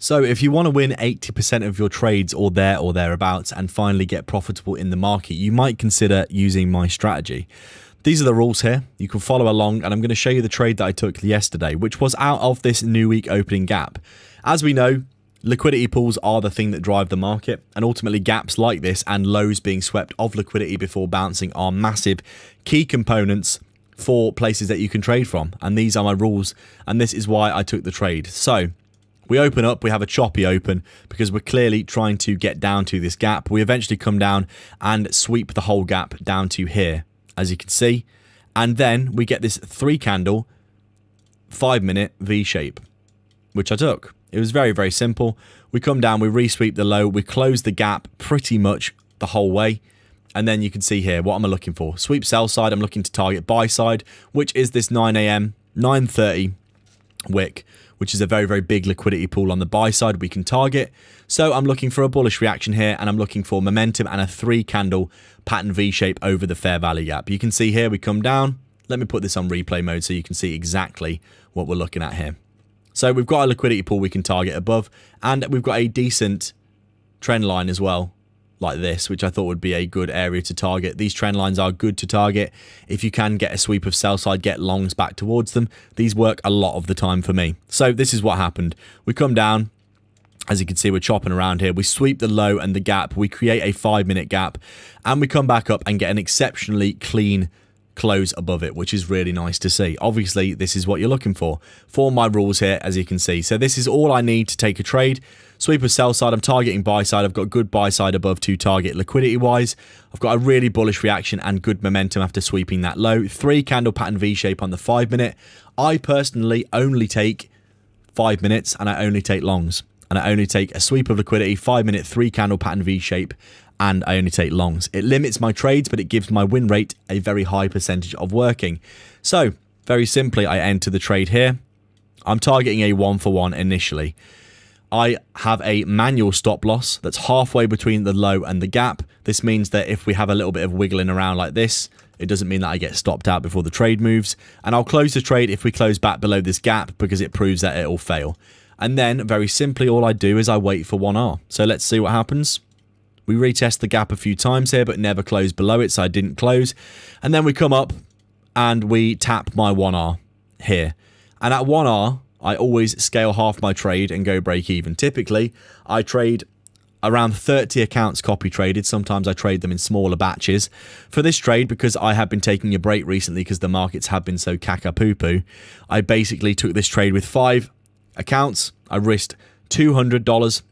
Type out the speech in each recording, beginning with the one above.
So if you want to win 80% of your trades or thereabouts and finally get profitable in the market, you might consider using my strategy. These are the rules here. You can follow along, and I'm going to show you the trade that I took yesterday, which was out of this new week opening gap. As we know, liquidity pools are the thing that drive the market, and ultimately gaps like this and lows being swept of liquidity before bouncing are massive key components for places that you can trade from. And these are my rules, and this is why I took the trade. So we open up, we have a choppy open because we're clearly trying to get down to this gap. We eventually come down and sweep the whole gap down to here, as you can see. And then we get this 3 candle, 5-minute V shape, which I took. It was very, very simple. We come down, we resweep the low, we close the gap pretty much the whole way. And then you can see here, what am I looking for? Sweep sell side, I'm looking to target buy side, which is this 9 a.m., 9:30 wick, which is a very, very big liquidity pool on the buy side we can target. So I'm looking for a bullish reaction here, and I'm looking for momentum and a 3 candle pattern V shape over the fair value gap. You can see here we come down. Let me put this on replay mode so you can see exactly what we're looking at here. So we've got a liquidity pool we can target above, and we've got a decent trend line as well, like this, which I thought would be a good area to target. These trend lines are good to target. If you can get a sweep of sell side, get longs back towards them. These work a lot of the time for me. So this is what happened. We come down. As you can see, we're chopping around here. We sweep the low and the gap. We create a 5-minute gap, and we come back up and get an exceptionally clean close above it, which is really nice to see. Obviously, this is what you're looking for my rules here, as you can see. So this is all I need to take a trade. Sweep of sell side, I'm targeting buy side. I've got good buy side above to target liquidity wise. I've got a really bullish reaction and good momentum after sweeping that low. 3 candle pattern V shape on the 5-minute. I personally only take 5 minutes, and I only take longs. And I only take a sweep of liquidity, 5-minute, 3 candle pattern V shape, and I only take longs. It limits my trades, but it gives my win rate a very high percentage of working. So very simply, I enter the trade here. I'm targeting a 1-for-1 initially. I have a manual stop loss that's halfway between the low and the gap. This means that if we have a little bit of wiggling around like this, it doesn't mean that I get stopped out before the trade moves. And I'll close the trade if we close back below this gap, because it proves that it'll fail. And then very simply, all I do is I wait for 1R. So let's see what happens. We retest the gap a few times here, but never close below it, so I didn't close. And then we come up and we tap my 1R here. And at 1R, I always scale half my trade and go break even. Typically, I trade around 30 accounts copy traded. Sometimes I trade them in smaller batches. For this trade, because I have been taking a break recently because the markets have been so caca-poo-poo, I basically took this trade with 5 accounts. I risked $200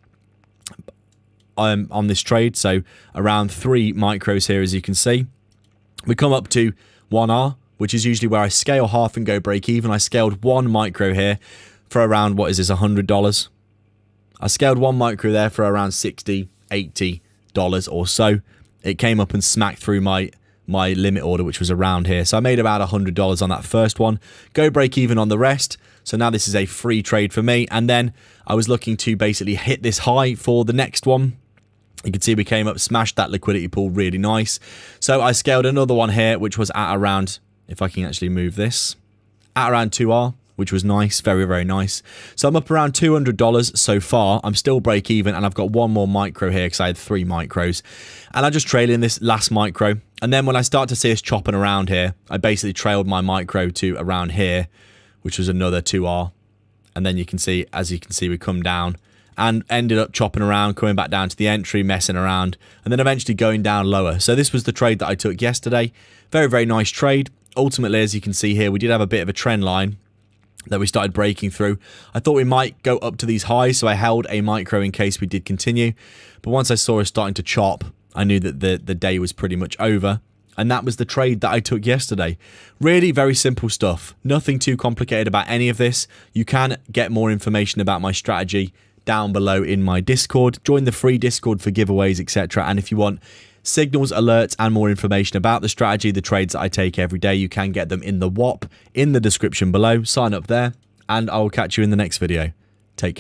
on this trade, so around 3 micros here, as you can see. We come up to 1R, which is usually where I scale half and go break even. I scaled 1 micro here for around, what is this, $100. I scaled 1 micro there for around $60, $80 or so. It came up and smacked through my limit order, which was around here. So I made about $100 on that first one. Go break even on the rest. So now this is a free trade for me. And then I was looking to basically hit this high for the next one. You can see we came up, smashed that liquidity pool really nice. So I scaled another one here, which was at around, if I can actually move this, at around 2R, which was nice, very, very nice. So I'm up around $200 so far. I'm still break even, and I've got 1 more micro here because I had 3 micros. And I just trailed in this last micro. And then when I start to see us chopping around here, I basically trailed my micro to around here, which was another 2R. And then you can see, as you can see, we come down and ended up chopping around, coming back down to the entry, messing around, and then eventually going down lower. So this was the trade that I took yesterday. Very, very nice trade. Ultimately, as you can see here, we did have a bit of a trend line that we started breaking through. I thought we might go up to these highs, so I held a micro in case we did continue. But once I saw us starting to chop, I knew that the day was pretty much over. And that was the trade that I took yesterday. Really very simple stuff. Nothing too complicated about any of this. You can get more information about my strategy down below in my Discord. Join the free Discord for giveaways, etc. And if you want signals, alerts, and more information about the strategy, the trades that I take every day, you can get them in the WAP in the description below. Sign up there, and I will catch you in the next video. Take care.